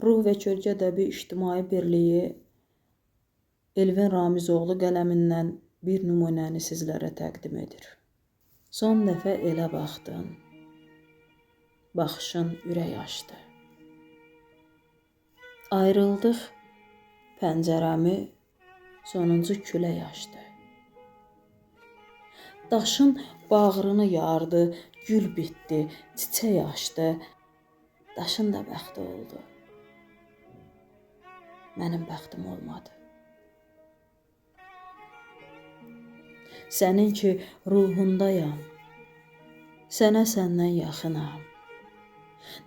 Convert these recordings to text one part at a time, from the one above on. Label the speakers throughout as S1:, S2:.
S1: Ruh və Kölgə Ədəbi İctimai Birliyi Elvin Ramizoğlu qələmindən bir nümunəni sizlərə təqdim edir. Son dəfə elə baxdın, baxışın ürək açdı. Ayrıldıq, pəncərəmi sonuncu külək açdı. Daşın bağrını yardı, gül bitdi, çiçək açdı. Daşın da bəxti oldu. Mənim bəxtim olmadı. Sənin ki ruhundayam, sənə səndən yaxınam.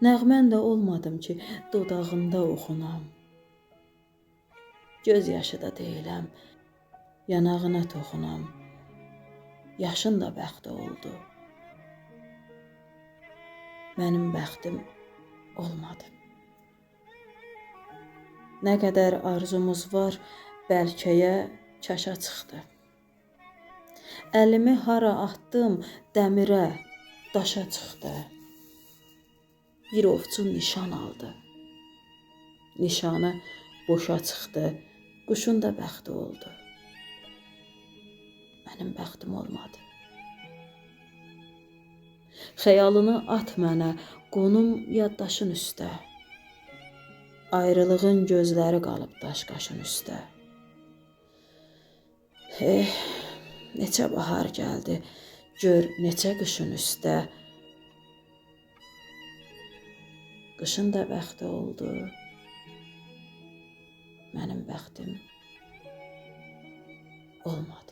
S1: Nəğmən də olmadım ki dodağında oxunam. Göz yaşı da deyiləm, yanağına toxunam. Yaşın da bəxti oldu. Mənim bəxtim olmadı. Nə qədər arzumuz var, bəlkəyə kaşa çıxdı. Əlimi hara atdım, dəmirə, daşa çıxdı. Bir ovçu nişan aldı. Nişanı boşa çıxdı, quşun da bəxti oldu. Mənim bəxtim olmadı. Xəyalını at mənə, qonum yaddaşın üstə. Ayrılığın gözləri qalıb daş qaşın üstə. Neçə bahar gəldi, gör neçə qışın üstə. Qışın da bəxti oldu. Mənim bəxtim olmadı.